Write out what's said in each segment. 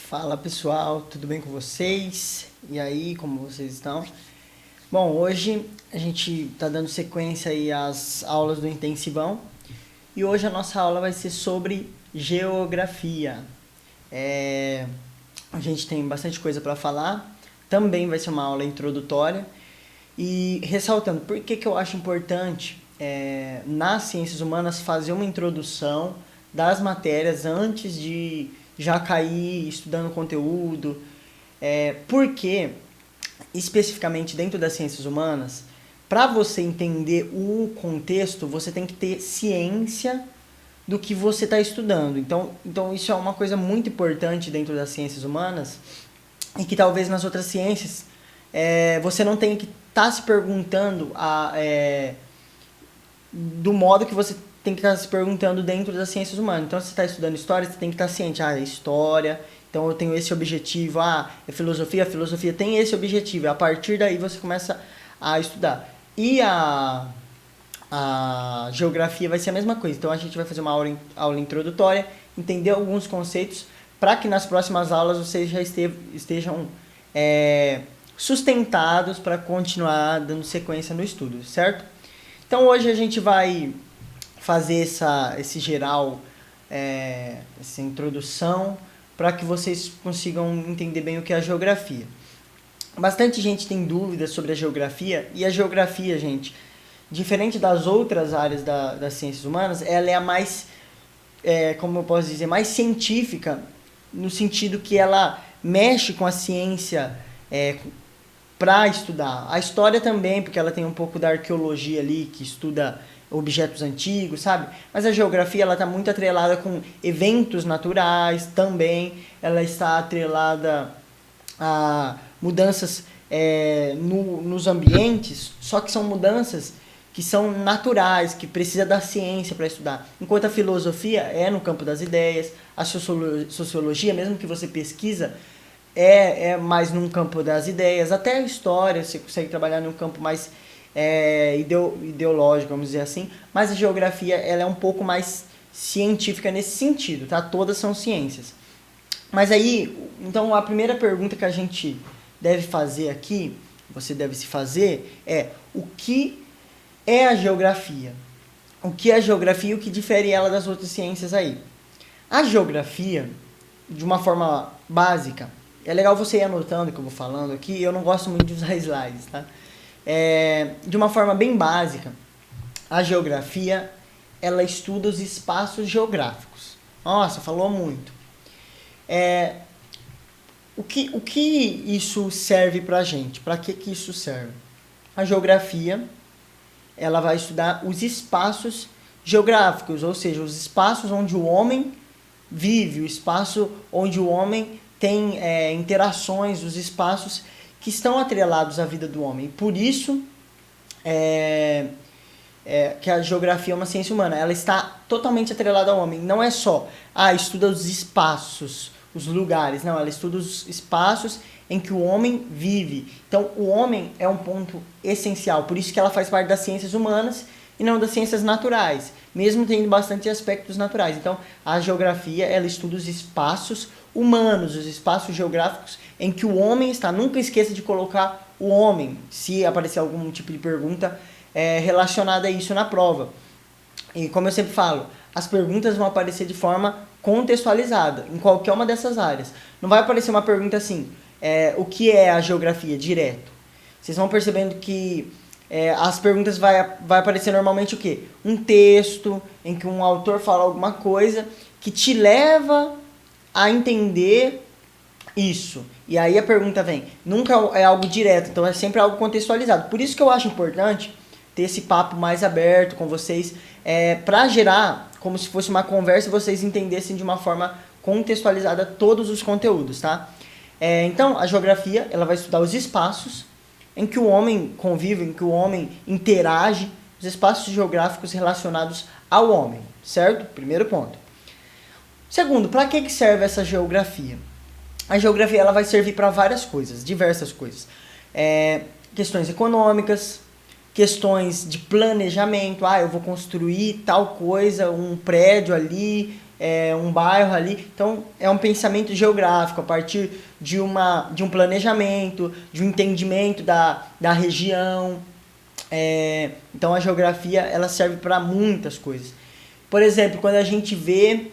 Fala pessoal, tudo bem com vocês? E aí, como vocês estão? Bom, hoje a gente está dando sequência aí às aulas do Intensivão e hoje a nossa aula vai ser sobre geografia. A gente tem bastante coisa para falar, também vai ser uma aula introdutória e ressaltando por que eu acho importante nas ciências humanas fazer uma introdução das matérias antes de já cair estudando conteúdo, porque especificamente dentro das ciências humanas, para você entender o contexto, você tem que ter ciência do que você está estudando. Então isso é uma coisa muito importante dentro das ciências humanas e que talvez nas outras ciências você não tenha que estar se perguntando do modo que você tem que estar se perguntando dentro das ciências humanas. Então, se você está estudando história, você tem que estar ciente. É história, então eu tenho esse objetivo. É filosofia, a filosofia tem esse objetivo. A partir daí você começa a estudar. E a geografia vai ser a mesma coisa. Então, a gente vai fazer uma aula introdutória, entender alguns conceitos, para que nas próximas aulas vocês já estejam sustentados para continuar dando sequência no estudo, certo? Então, hoje a gente vai fazer esse geral, essa introdução, para que vocês consigam entender bem o que é a geografia. Bastante gente tem dúvidas sobre a geografia, e a geografia, gente, diferente das outras áreas das ciências humanas, ela é a mais, como eu posso dizer, mais científica, no sentido que ela mexe com a ciência para estudar. A história também, porque ela tem um pouco da arqueologia ali, que estuda objetos antigos, sabe? Mas a geografia, ela está muito atrelada com eventos naturais também. Ela está atrelada a mudanças nos ambientes, só que são mudanças que são naturais, que precisa da ciência para estudar. Enquanto a filosofia é no campo das ideias, a sociologia, mesmo que você pesquisa, é mais num campo das ideias. Até a história, você consegue trabalhar num campo mais ideológico, vamos dizer assim, mas a geografia ela é um pouco mais científica nesse sentido, tá? Todas são ciências. Mas aí, então a primeira pergunta que a gente deve fazer aqui, você deve se fazer, o que é a geografia? O que é a geografia e o que difere ela das outras ciências aí? A geografia, de uma forma básica, é legal você ir anotando o que eu vou falando aqui, eu não gosto muito de usar slides, tá? De uma forma bem básica, a geografia, ela estuda os espaços geográficos. Nossa, falou muito. O que isso serve pra gente? Para que isso serve? A geografia, ela vai estudar os espaços geográficos, ou seja, os espaços onde o homem vive, o espaço onde o homem tem interações, os espaços que estão atrelados à vida do homem. Por isso que a geografia é uma ciência humana. Ela está totalmente atrelada ao homem. Não é só, estuda os espaços, os lugares. Não, ela estuda os espaços em que o homem vive. Então, o homem é um ponto essencial. Por isso que ela faz parte das ciências humanas e não das ciências naturais, mesmo tendo bastante aspectos naturais. Então, a geografia, ela estuda os espaços humanos, os espaços geográficos em que o homem está. Nunca esqueça de colocar o homem, se aparecer algum tipo de pergunta relacionada a isso na prova. E como eu sempre falo, as perguntas vão aparecer de forma contextualizada, em qualquer uma dessas áreas. Não vai aparecer uma pergunta assim, o que é a geografia, direto. Vocês vão percebendo que as perguntas vai aparecer normalmente o quê? Um texto em que um autor fala alguma coisa que te leva a entender isso. E aí a pergunta vem. Nunca é algo direto, então é sempre algo contextualizado. Por isso que eu acho importante ter esse papo mais aberto com vocês, para gerar como se fosse uma conversa e vocês entendessem de uma forma contextualizada todos os conteúdos, tá? Então, a geografia, ela vai estudar os espaços em que o homem convive, em que o homem interage, os espaços geográficos relacionados ao homem, certo? Primeiro ponto. Segundo, para que serve essa geografia? A geografia ela vai servir para várias coisas, diversas coisas. Questões econômicas, questões de planejamento. Eu vou construir tal coisa, um prédio ali, um bairro ali. Então, é um pensamento geográfico a partir de um planejamento, de um entendimento da região. Então, a geografia ela serve para muitas coisas. Por exemplo, quando a gente vê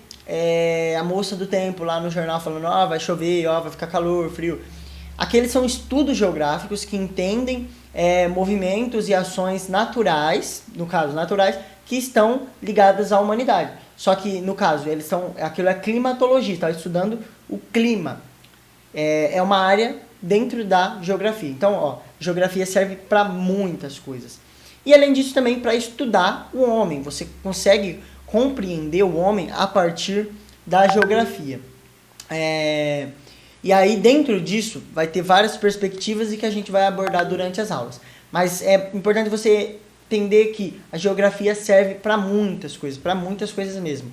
a moça do tempo lá no jornal falando, vai chover, vai ficar calor, frio. Aqueles são estudos geográficos que entendem movimentos e ações naturais, no caso naturais, que estão ligadas à humanidade. Só que, no caso, aquilo é climatologia, está estudando o clima. É uma área dentro da geografia. Então, geografia serve para muitas coisas. E, além disso, também para estudar o homem. Você consegue compreender o homem a partir da geografia. E aí, dentro disso, vai ter várias perspectivas e que a gente vai abordar durante as aulas. Mas é importante você entender que a geografia serve para muitas coisas mesmo.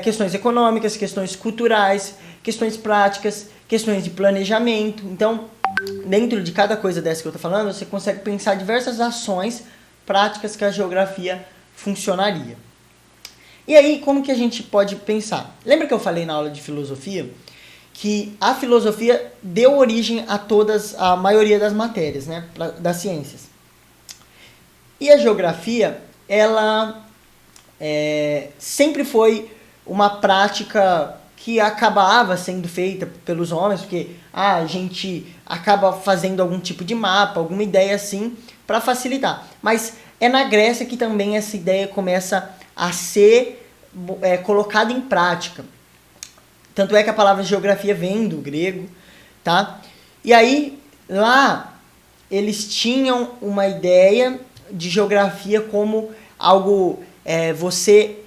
Questões econômicas, questões culturais, questões práticas, questões de planejamento. Então, dentro de cada coisa dessa que eu estou falando, você consegue pensar diversas ações práticas que a geografia funcionaria. E aí, como que a gente pode pensar? Lembra que eu falei na aula de filosofia que a filosofia deu origem a maioria das matérias, né, das ciências. E a geografia, ela sempre foi uma prática que acabava sendo feita pelos homens, porque a gente acaba fazendo algum tipo de mapa, alguma ideia assim, para facilitar. Mas é na Grécia que também essa ideia começa a ser colocada em prática. Tanto é que a palavra geografia vem do grego, tá? E aí, lá, eles tinham uma ideia de geografia como algo, você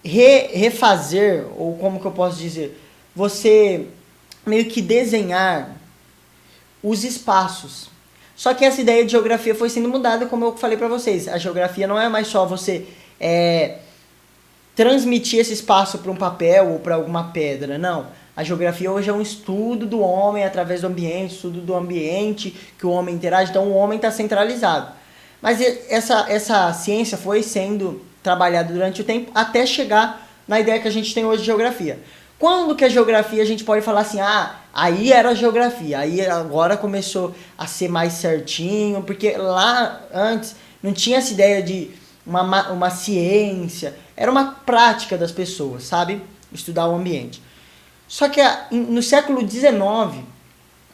refazer, ou como que eu posso dizer, você meio que desenhar os espaços. Só que essa ideia de geografia foi sendo mudada, como eu falei para vocês. A geografia não é mais só você transmitir esse espaço para um papel ou para alguma pedra, não. A geografia hoje é um estudo do homem através do ambiente, estudo do ambiente que o homem interage, então o homem está centralizado. Mas essa ciência foi sendo trabalhada durante o tempo até chegar na ideia que a gente tem hoje de geografia. Quando que a geografia a gente pode falar assim, aí era a geografia, aí agora começou a ser mais certinho, porque lá antes não tinha essa ideia de uma ciência, era uma prática das pessoas, sabe? Estudar o ambiente. Só que no século XIX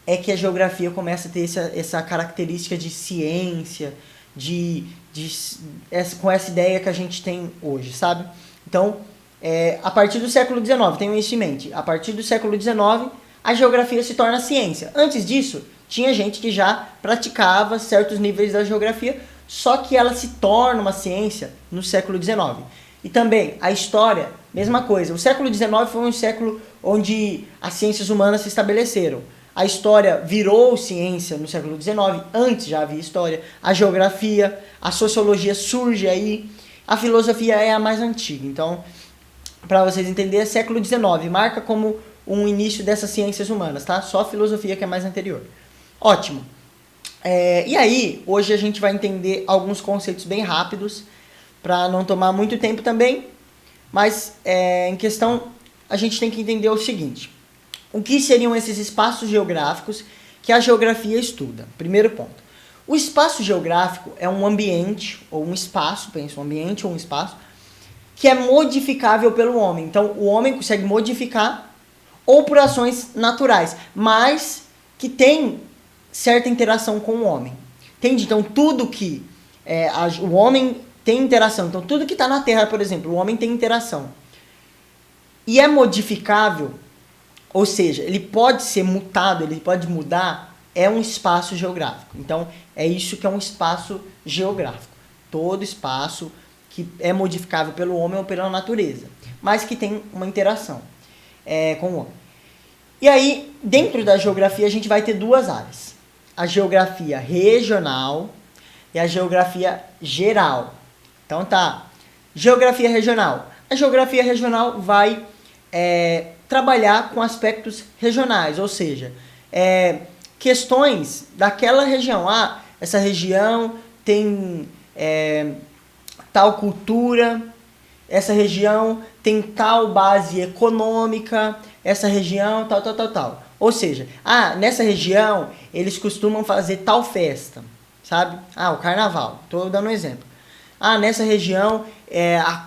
é que a geografia começa a ter essa característica de ciência, com essa ideia que a gente tem hoje, sabe? Então, a partir do século XIX, tenham isso em mente, a partir do século XIX, a geografia se torna ciência. Antes disso, tinha gente que já praticava certos níveis da geografia, só que ela se torna uma ciência no século XIX. E também, a história, mesma coisa. O século XIX foi um século onde as ciências humanas se estabeleceram. A história virou ciência no século XIX, antes já havia história. A geografia, a sociologia surge aí. A filosofia é a mais antiga. Então, para vocês entenderem, século XIX marca como um início dessas ciências humanas, tá? Só a filosofia que é mais anterior. Ótimo. E aí, hoje a gente vai entender alguns conceitos bem rápidos, para não tomar muito tempo também, mas em questão, a gente tem que entender o seguinte: o que seriam esses espaços geográficos que a geografia estuda? Primeiro ponto. O espaço geográfico é um ambiente, ou um espaço, pensa um ambiente ou um espaço, que é modificável pelo homem. Então, o homem consegue modificar ou por ações naturais, mas que tem certa interação com o homem. Entende? Então, tudo que o homem tem interação. Então, tudo que está na Terra, por exemplo, o homem tem interação. E é modificável, ou seja, ele pode ser mutado, ele pode mudar, é um espaço geográfico. Então, é isso que é um espaço geográfico. Todo espaço que é modificável pelo homem ou pela natureza, mas que tem uma interação com o homem. E aí, dentro da geografia, a gente vai ter duas áreas. A geografia regional e a geografia geral. Então tá, geografia regional. A geografia regional vai trabalhar com aspectos regionais, ou seja, questões daquela região. Essa região tem tal cultura, essa região tem tal base econômica, essa região tal, tal, tal, tal. Ou seja, nessa região eles costumam fazer tal festa, sabe? O carnaval, estou dando um exemplo. Nessa região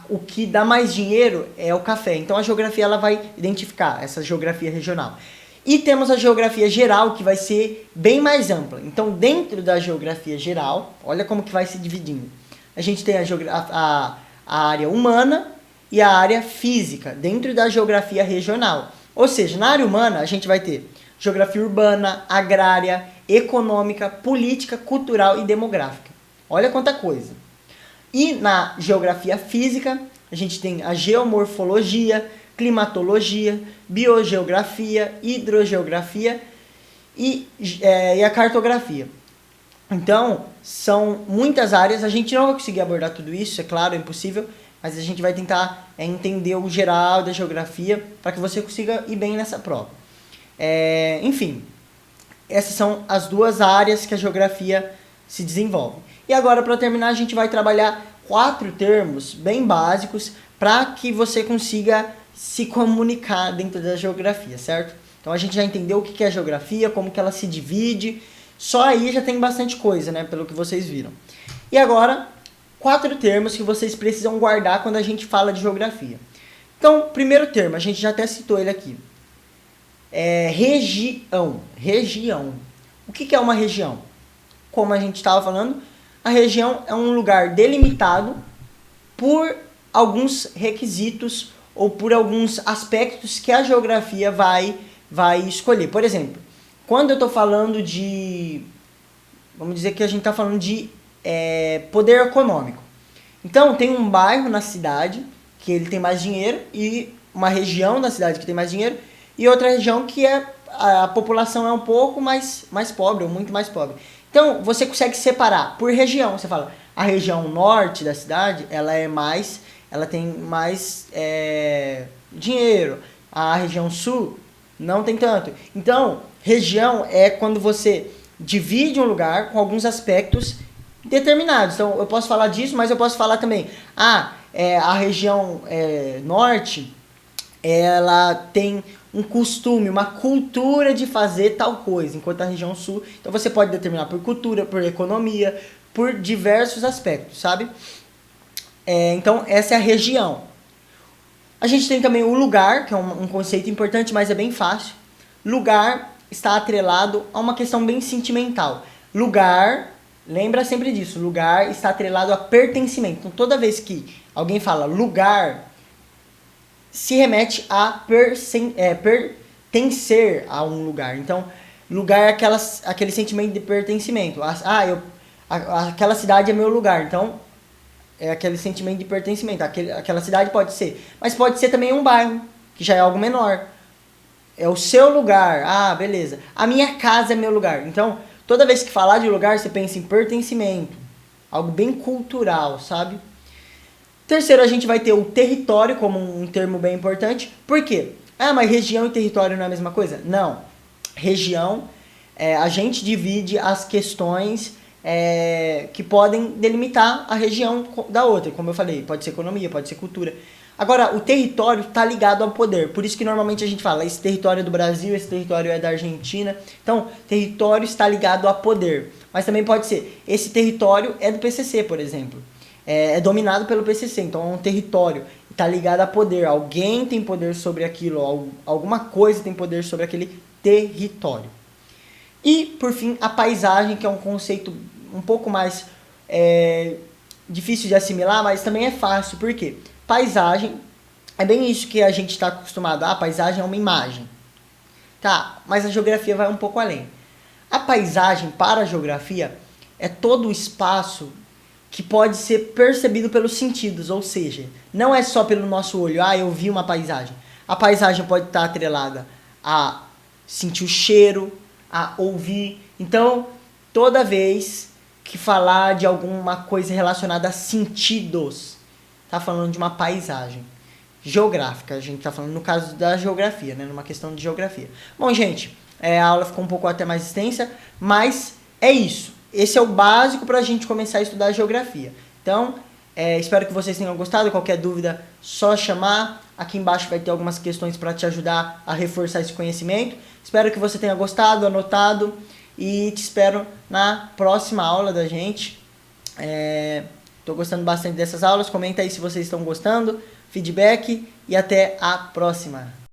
o que dá mais dinheiro é o café. Então a geografia ela vai identificar essa geografia regional. E temos a geografia geral, que vai ser bem mais ampla. Então, dentro da geografia geral, olha como que vai se dividindo. A gente tem a área humana e a área física, dentro da geografia regional. Ou seja, na área humana, a gente vai ter geografia urbana, agrária, econômica, política, cultural e demográfica. Olha quanta coisa. E na geografia física, a gente tem a geomorfologia, climatologia, biogeografia, hidrogeografia e a cartografia. Então, são muitas áreas, a gente não vai conseguir abordar tudo isso, é claro, é impossível, mas a gente vai tentar entender o geral da geografia para que você consiga ir bem nessa prova. Enfim, essas são as duas áreas que a geografia se desenvolve. E agora, para terminar, a gente vai trabalhar 4 termos bem básicos para que você consiga se comunicar dentro da geografia, certo? Então a gente já entendeu o que é a geografia, como que ela se divide, só aí já tem bastante coisa, né, pelo que vocês viram. E agora, 4 termos que vocês precisam guardar quando a gente fala de geografia. Então, primeiro termo, a gente já até citou ele aqui, região. Região. O que é uma região? Como a gente estava falando, a região é um lugar delimitado por alguns requisitos ou por alguns aspectos que a geografia vai escolher. Por exemplo, quando eu estou falando de... Vamos dizer que a gente está falando de poder econômico. Então, tem um bairro na cidade que ele tem mais dinheiro e uma região da cidade que tem mais dinheiro e outra região que a população é um pouco mais pobre ou muito mais pobre. Então, você consegue separar por região. Você fala, a região norte da cidade, ela tem mais dinheiro. A região sul não tem tanto. Então, região é quando você divide um lugar com alguns aspectos determinados. Então, eu posso falar disso, mas eu posso falar também, a região norte, ela tem um costume, uma cultura de fazer tal coisa, enquanto a região sul, então você pode determinar por cultura, por economia, por diversos aspectos, sabe? Então, essa é a região. A gente tem também o lugar, que é um conceito importante, mas é bem fácil. Lugar está atrelado a uma questão bem sentimental. Lugar, lembra sempre disso, lugar está atrelado a pertencimento. Então, toda vez que alguém fala lugar, se remete a pertencer a um lugar. Então, lugar é aquele sentimento de pertencimento. Aquela cidade é meu lugar. Então, é aquele sentimento de pertencimento. Aquela cidade pode ser. Mas pode ser também um bairro, que já é algo menor. É o seu lugar. Beleza. A minha casa é meu lugar. Então, toda vez que falar de lugar, você pensa em pertencimento. Algo bem cultural, sabe? Terceiro, a gente vai ter o território como um termo bem importante. Por quê? Mas região e território não é a mesma coisa? Não. Região, a gente divide as questões que podem delimitar a região da outra. Como eu falei, pode ser economia, pode ser cultura. Agora, o território está ligado ao poder. Por isso que normalmente a gente fala, esse território é do Brasil, esse território é da Argentina. Então, território está ligado a poder. Mas também pode ser, esse território é do PCC, por exemplo. É dominado pelo PCC, então é um território, está ligado a poder. Alguém tem poder sobre aquilo, alguma coisa tem poder sobre aquele território. E, por fim, a paisagem, que é um conceito um pouco mais difícil de assimilar, mas também é fácil. Por quê? Paisagem é bem isso que a gente está acostumado. A paisagem é uma imagem. Tá, mas a geografia vai um pouco além. A paisagem, para a geografia, é todo o espaço que pode ser percebido pelos sentidos, ou seja, não é só pelo nosso olho, eu vi uma paisagem. A paisagem pode estar atrelada a sentir o cheiro, a ouvir. Então, toda vez que falar de alguma coisa relacionada a sentidos, está falando de uma paisagem geográfica. A gente está falando no caso da geografia, né? Numa questão de geografia. Bom, gente, a aula ficou um pouco até mais extensa, mas é isso. Esse é o básico para a gente começar a estudar geografia. Então, Espero que vocês tenham gostado. Qualquer dúvida, só chamar. Aqui embaixo vai ter algumas questões para te ajudar a reforçar esse conhecimento. Espero que você tenha gostado, anotado, e te espero na próxima aula da gente. Estou gostando bastante dessas aulas. Comenta aí se vocês estão gostando, feedback, e até a próxima.